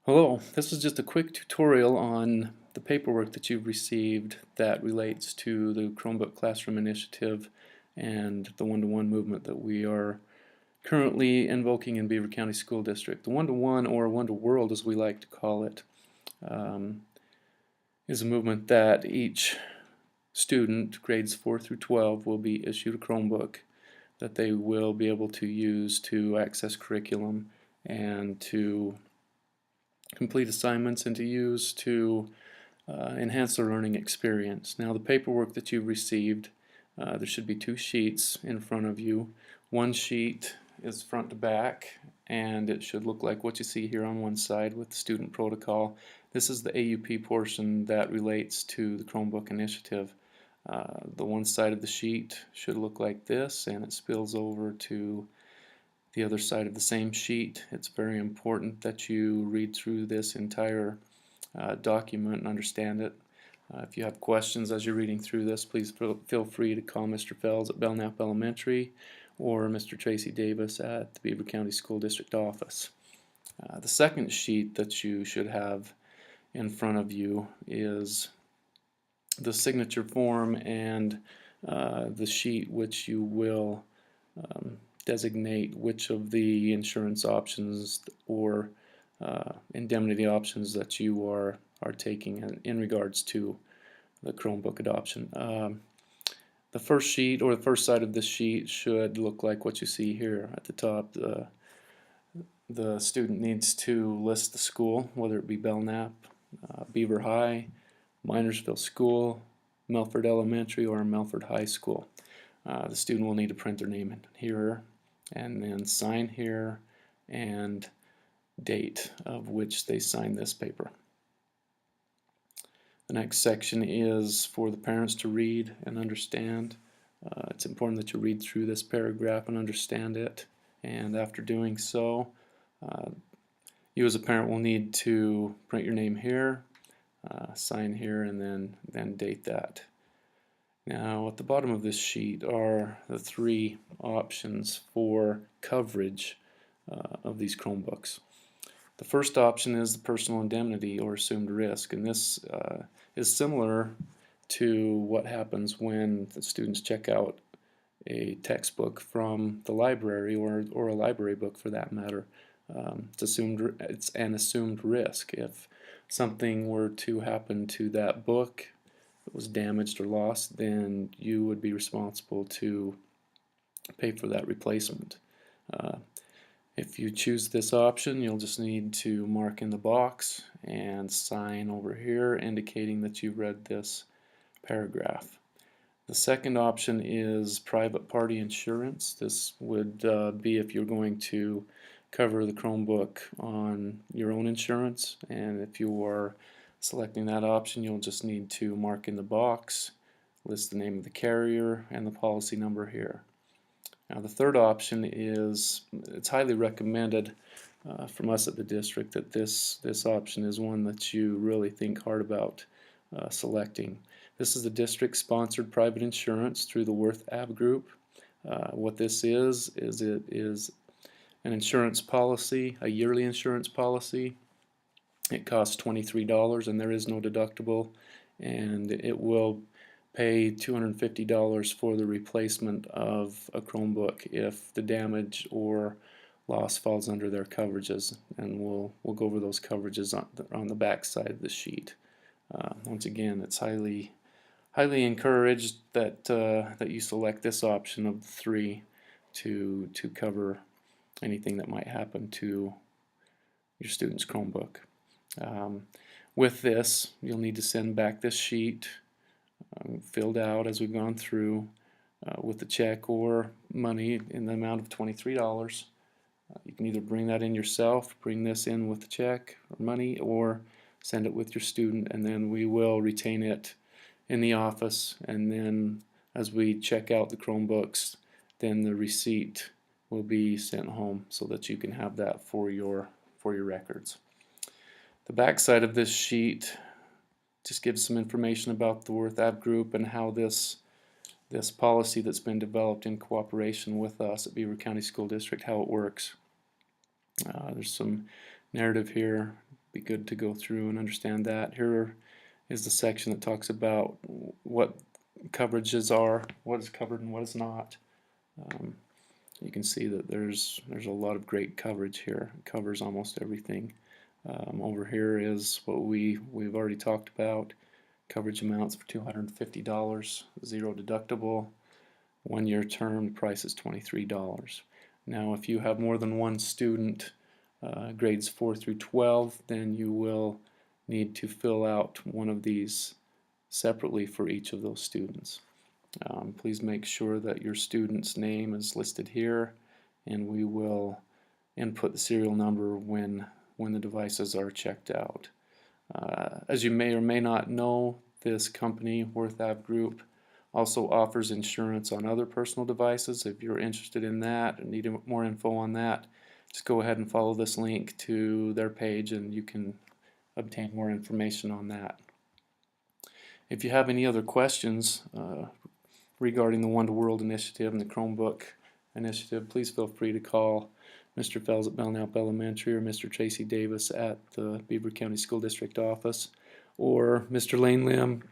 Hello, this is just a quick tutorial on the paperwork that you've received that relates to the Chromebook Classroom Initiative and the one-to-one movement that we are currently invoking in Beaver County School District. The one-to-one, or one-to-world as we like to call it, is a movement that each student, grades 4 through 12, will be issued a Chromebook that they will be able to use to access curriculum and to complete assignments and to use to enhance their learning experience. Now, the paperwork that you've received, there should be two sheets in front of you. One sheet is front to back, and it should look like what you see here on one side with the student protocol. This is the AUP portion that relates to the Chromebook initiative. The one side of the sheet should look like this, and it spills over to the other side of the same sheet. It's very important that you read through this entire document and understand it. If you have questions as you're reading through this, please feel free to call Mr. Fells at Belknap Elementary or Mr. Tracy Davis at the Beaver County School District office. The second sheet that you should have in front of you is the signature form and the sheet which you will designate which of the insurance options or indemnity options that you are taking in regards to the Chromebook adoption. The first sheet, or the first side of this sheet, should look like what you see here at the top. The student needs to list the school, whether it be Belknap, Beaver High, Minersville School, Melford Elementary, or Melford High School. The student will need to print their name in here and then sign here and date of which they signed this paper. The next section is for the parents to read and understand. It's important that you read through this paragraph and understand it, and after doing so, you as a parent will need to print your name here, sign here, and then date that. Now, at the bottom of this sheet are the three options for coverage of these Chromebooks. The first option is the personal indemnity or assumed risk, and this is similar to what happens when the students check out a textbook from the library or a library book for that matter. It's an assumed risk. If something were to happen to that book, it was damaged or lost, then you would be responsible to pay for that replacement. If you choose this option, you'll just need to mark in the box and sign over here indicating that you read this paragraph. The second option is private party insurance. This would be if you're going to cover the Chromebook on your own insurance, and if you are selecting that option, you'll just need to mark in the box, list the name of the carrier and the policy number here. Now, the third option is, it's highly recommended from us at the district that this option is one that you really think hard about selecting. This is the district sponsored private insurance through the Worth AB Group. What this is it is an insurance policy, a yearly insurance policy. It costs $23 and there is no deductible, and it will pay $250 for the replacement of a Chromebook if the damage or loss falls under their coverages, and we'll go over those coverages on the back side of the sheet. Once again, it's highly encouraged that that you select this option of the three to cover anything that might happen to your student's Chromebook. With this, you'll need to send back this sheet filled out as we've gone through with the check or money in the amount of $23. You can either bring that in yourself, bring this in with the check or money, or send it with your student, and then we will retain it in the office, and then as we check out the Chromebooks, then the receipt will be sent home so that you can have that for your records. The back side of this sheet just gives some information about the Worth AB Group and how this policy that's been developed in cooperation with us at Beaver County School District, how it works. There's some narrative here be good to go through and understand that. Here is the section that talks about what coverages are, what is covered and what is not. You can see that there's a lot of great coverage here. It covers almost everything. Over here is what we've already talked about. Coverage amounts for $250, zero deductible, 1-year term. The price is $23. Now, if you have more than one student, grades 4 through 12, then you will need to fill out one of these separately for each of those students. Please make sure that your student's name is listed here, and we will input the serial number when the devices are checked out. As you may or may not know, this company, Worth Ave Group, also offers insurance on other personal devices. If you're interested in that or need more info on that, just go ahead and follow this link to their page and you can obtain more information on that. If you have any other questions regarding the One to World initiative and the Chromebook initiative, please feel free to call Mr. Fells at Belknap Elementary or Mr. Tracy Davis at the Beaver County School District office, or Mr. Lane Lim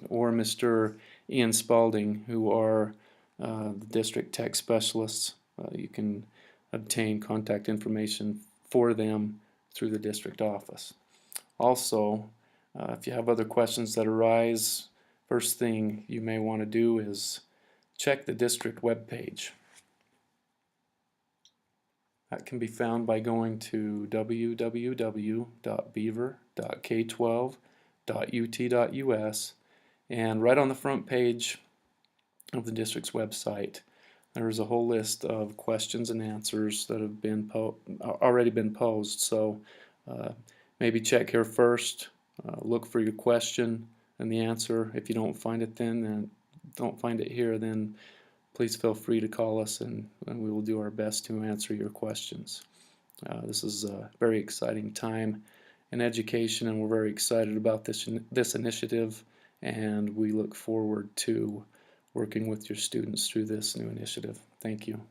or Mr. Ian Spalding, who are the district tech specialists. You can obtain contact information for them through the district office. Also, if you have other questions that arise, first thing you may want to do is check the district webpage. That can be found by going to www.beaver.k12.ut.us, and right on the front page of the district's website there's a whole list of questions and answers that have been already been posed. So maybe check here first, look for your question and the answer. If you don't find it then don't find it here, then please feel free to call us and we will do our best to answer your questions. This is a very exciting time in education, and we're very excited about this initiative, and we look forward to working with your students through this new initiative. Thank you.